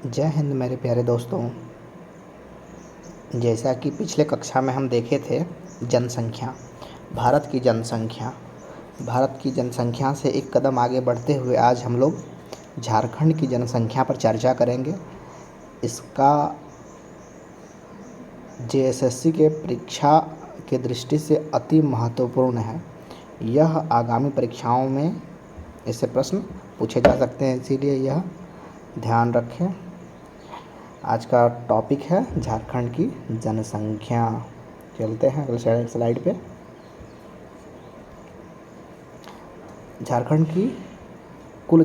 जय हिंद मेरे प्यारे दोस्तों। जैसा कि पिछले कक्षा में हम देखे थे जनसंख्या, भारत की जनसंख्या से एक कदम आगे बढ़ते हुए आज हम लोग झारखंड की जनसंख्या पर चर्चा करेंगे। इसका जेएसएससी के परीक्षा के दृष्टि से अति महत्वपूर्ण है। यह आगामी परीक्षाओं में इससे प्रश्न पूछे जा सकते हैं, इसीलिए यह ध्यान रखें। आज का टॉपिक है झारखंड की जनसंख्या। चलते हैं अगले स्लाइड पे। झारखंड की कुल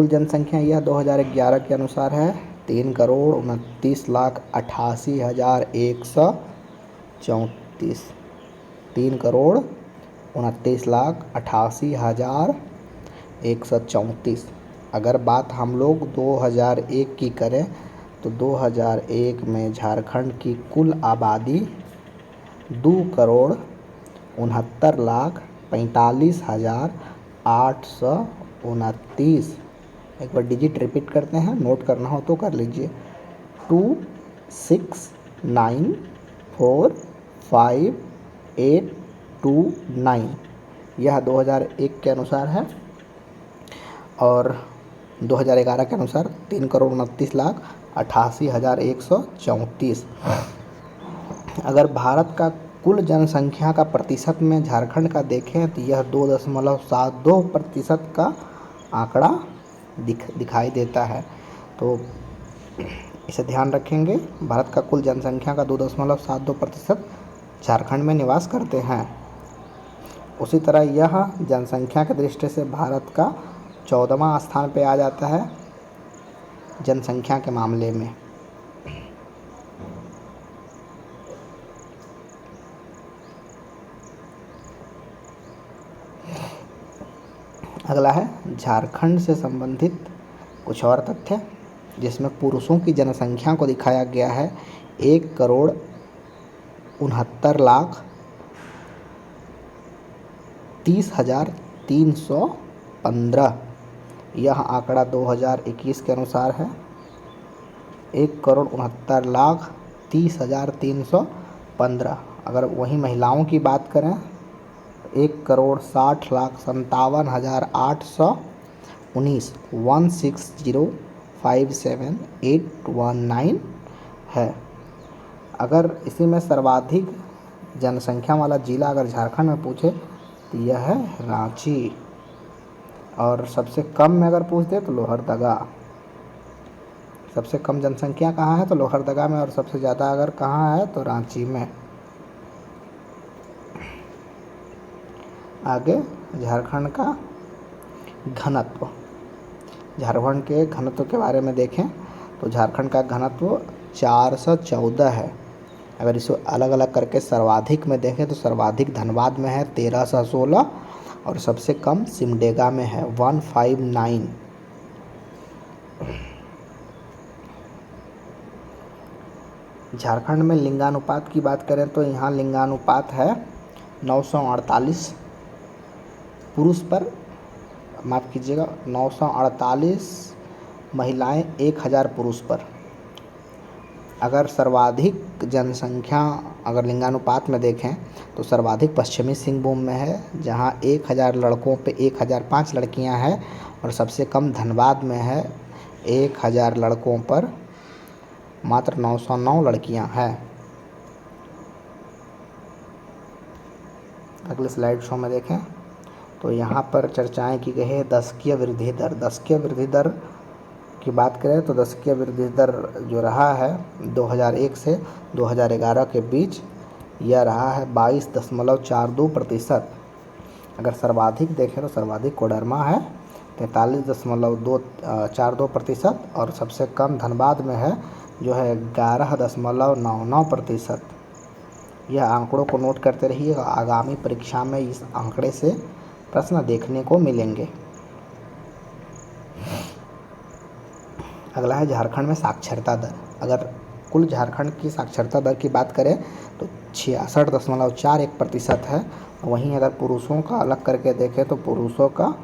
जनसंख्या यह 2011 के अनुसार है 3,29,88,134। 3,29,88,134। अगर बात हम लोग 2001 की करें तो 2001 में झारखंड की कुल आबादी 2,69,45,829। एक बार डिजिट रिपीट करते हैं, नोट करना हो तो कर लीजिए। 2,69,45,829 यह 2001 के अनुसार है और 2011 के अनुसार 3,29,88,134। अगर भारत का कुल जनसंख्या का प्रतिशत में झारखंड का देखें तो यह 2.72% का आंकड़ा दिखाई देता है। तो इसे ध्यान रखेंगे। भारत का कुल जनसंख्या का 2.72% झारखंड में निवास करते हैं। उसी तरह यह जनसंख्या की दृष्टि से भारत का 14वां स्थान पे आ जाता है जनसंख्या के मामले में। अगला है झारखंड से संबंधित कुछ और तथ्य, जिसमें पुरुषों की जनसंख्या को दिखाया गया है 1,69,30,315। यह आंकड़ा 2021 के अनुसार है 1,69,30,315। अगर वहीं महिलाओं की बात करें 1,60,57,819 16057,819 है। अगर इसी में सर्वाधिक जनसंख्या वाला जिला अगर झारखंड में पूछे तो यह है रांची, और सबसे कम में अगर पूछते तो लोहरदगा। सबसे कम जनसंख्या कहाँ है तो लोहरदगा में, और सबसे ज़्यादा अगर कहाँ है तो रांची में। आगे झारखंड का घनत्व, झारखंड के घनत्व के बारे में देखें तो झारखंड का घनत्व 414 है। अगर इसे अलग अलग करके सर्वाधिक में देखें तो सर्वाधिक धनबाद में है 1316 और सबसे कम सिमडेगा में है 159। झारखंड में लिंगानुपात की बात करें तो यहाँ लिंगानुपात है 948 पुरुष पर, माफ़ कीजिएगा 948 महिलाएं 1000 पुरुष पर। अगर सर्वाधिक जनसंख्या अगर लिंगानुपात में देखें तो सर्वाधिक पश्चिमी सिंहभूम में है, जहां 1000 लड़कों पे 1005 लड़कियां हैं, और सबसे कम धनबाद में है 1000 लड़कों पर मात्र 909 लड़कियां हैं। अगले स्लाइड शो में देखें तो यहाँ पर चर्चाएं की गई है दशकीय वृद्धि दर। दशकीय वृद्धि दर की बात करें तो दशकीय वृद्धि दर जो रहा है 2001 से 2011 के बीच यह रहा है 22.42%। अगर सर्वाधिक देखें तो सर्वाधिक कोडरमा है 43.42%, और सबसे कम धनबाद में है जो है 11.99%। यह आंकड़ों को नोट करते रहिए, आगामी परीक्षा में इस आंकड़े से प्रश्न देखने को मिलेंगे। अगला है झारखंड में साक्षरता दर। अगर कुल झारखंड की साक्षरता दर की बात करें तो 66.41% है। वहीं अगर पुरुषों का अलग करके देखें तो पुरुषों का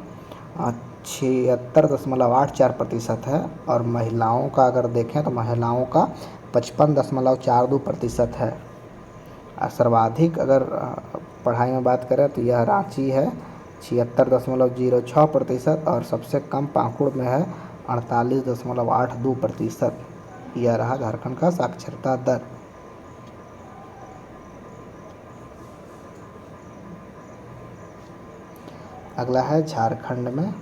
76.84% है। और महिलाओं का अगर देखें तो महिलाओं का 55.42% है। सर्वाधिक अगर पढ़ाई में बात करें तो यह रांची है 76.06%, और सबसे कम पाकुड़ में है 48.82%। यह रहा झारखंड का साक्षरता दर। अगला है झारखंड में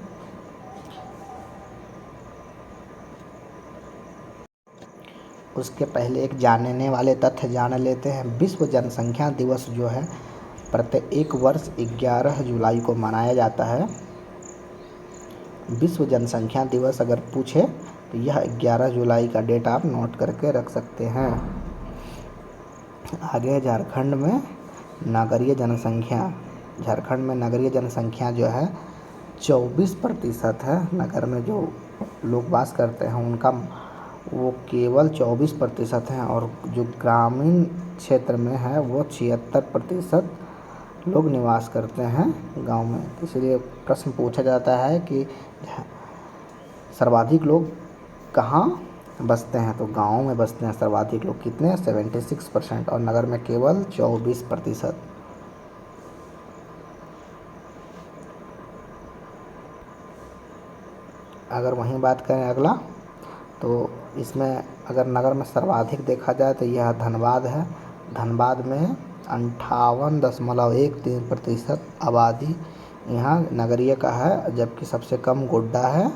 उसके पहले एक जानने वाले तथ्य जान लेते हैं। विश्व जनसंख्या दिवस जो है प्रत्येक वर्ष 11 जुलाई को मनाया जाता है। विश्व जनसंख्या दिवस अगर पूछे तो यह 11 जुलाई का डेट आप नोट करके रख सकते हैं। आगे झारखंड में नगरीय जनसंख्या। झारखंड में नगरीय जनसंख्या जो है 24% है। नगर में जो लोग वास करते हैं उनका वो केवल 24% हैं, और जो ग्रामीण क्षेत्र में है वो 76% लोग निवास करते हैं गांव में। इसलिए प्रश्न पूछा जाता है कि सर्वाधिक लोग कहाँ बसते हैं, तो गाँव में बसते हैं सर्वाधिक लोग। कितने? 76%, और नगर में केवल 24%। अगर वहीं बात करें अगला, तो इसमें अगर नगर में सर्वाधिक देखा जाए तो यह धनबाद है। धनबाद में 58.13% आबादी यहाँ नगरीय का है, जबकि सबसे कम गोड्डा है।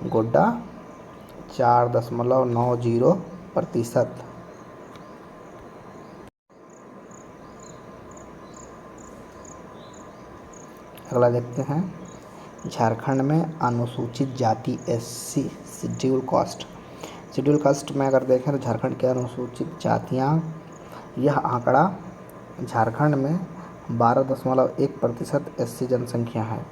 गोड्डा 4.90%। अगला देखते हैं झारखंड में अनुसूचित जाति SC शेड्यूल कास्ट में अगर देखें तो झारखंड के अनुसूचित जातियाँ, यह आंकड़ा झारखंड में 12.1% SC जनसंख्या है।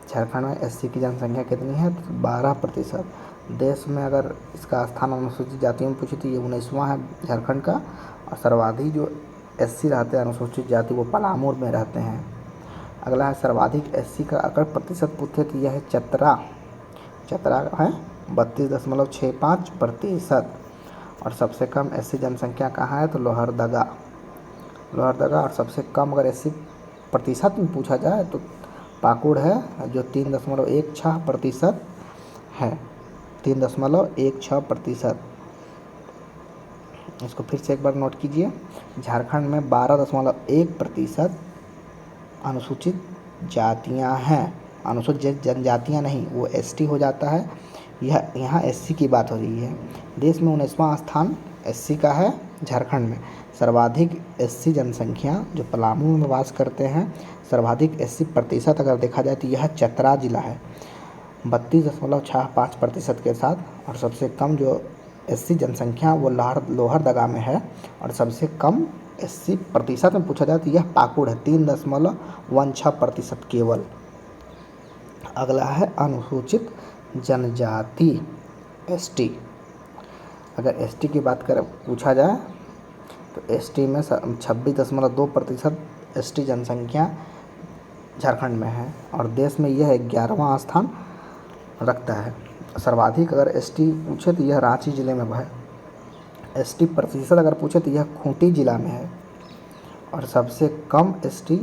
झारखंड में SC की जनसंख्या कितनी है? तो 12%। देश में अगर इसका स्थान अनुसूचित जातियों में पूछे तो ये 19वां है झारखंड का। और सर्वाधिक जो SC रहते हैं अनुसूचित जाति वो पलामू में रहते हैं। अगला है सर्वाधिक SC का अगर प्रतिशत पूछे तो यह है चतरा है 32.65%। और सबसे कम SC जनसंख्या कहाँ है? तो लोहरदगा। और सबसे कम अगर SC प्रतिशत में पूछा जाए तो पाकुड़ है जो 3.16% है। 3.16%। इसको फिर से एक बार नोट कीजिए। झारखंड में 12.1% अनुसूचित जातियां हैं। अनुसूचित जनजातियां नहीं, वो ST हो जाता है। यह यहाँ SC की बात हो रही है। देश में 19वां स्थान SC का है झारखंड में। सर्वाधिक SC जनसंख्या जो पलामू में वास करते हैं, सर्वाधिक SC प्रतिशत अगर देखा जाए तो यह चतरा जिला है 32.65% के साथ। और सबसे कम जो SC जनसंख्या वो लोहरदगा में है। और सबसे कम SC प्रतिशत में पूछा जाए तो यह पाकुड़ है 3.16% केवल। अगला है अनुसूचित जनजाति ST। अगर ST की बात करें पूछा जाए तो ST में 26.2% ST जनसंख्या झारखंड में है। और देश में यह 11वां स्थान रखता है। सर्वाधिक अगर ST पूछे तो यह रांची ज़िले में है। ST प्रतिशत अगर पूछे तो यह खूंटी जिला में है। और सबसे कम ST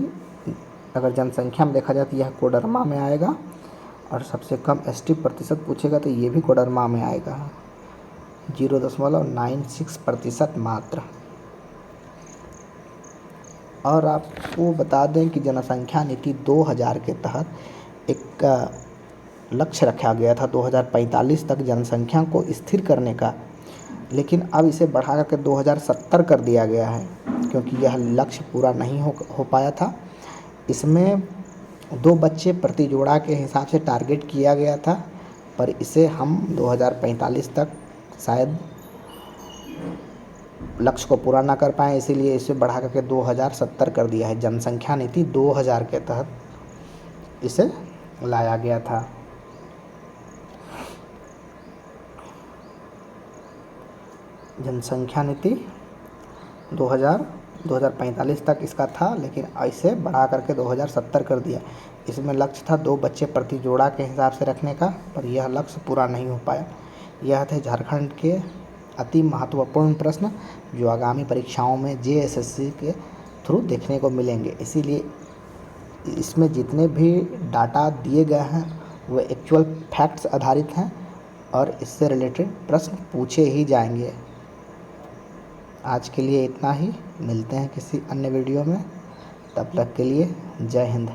अगर जनसंख्या में देखा जाए तो यह कोडरमा में आएगा। और सबसे कम ST प्रतिशत पूछेगा तो ये भी कोडरमा में आएगा 0.96% मात्र। और आपको बता दें कि जनसंख्या नीति 2000 के तहत एक लक्ष्य रखा गया था 2045 तक जनसंख्या को स्थिर करने का, लेकिन अब इसे बढ़ा करके 2070 कर दिया गया है, क्योंकि यह लक्ष्य पूरा नहीं हो पाया था। इसमें 2 बच्चे प्रति जोड़ा के हिसाब से टारगेट किया गया था, पर इसे हम 2045 तक शायद लक्ष्य को पूरा ना कर पाए, इसीलिए इसे बढ़ा करके 2070 कर दिया है। जनसंख्या नीति 2000 के तहत इसे लाया गया था। जनसंख्या नीति 2000 2045 तक इसका था, लेकिन ऐसे बढ़ा करके 2070 कर दिया। इसमें लक्ष्य था 2 बच्चे प्रति जोड़ा के हिसाब से रखने का, पर यह लक्ष्य पूरा नहीं हो पाया। यह थे झारखंड के अति महत्वपूर्ण प्रश्न जो आगामी परीक्षाओं में जेएसएससी के थ्रू देखने को मिलेंगे। इसीलिए इसमें जितने भी डाटा दिए गए हैं वो एक्चुअल फैक्ट्स आधारित हैं और इससे रिलेटेड प्रश्न पूछे ही जाएंगे। आज के लिए इतना ही, मिलते हैं किसी अन्य वीडियो में, तब तक के लिए जय हिंद।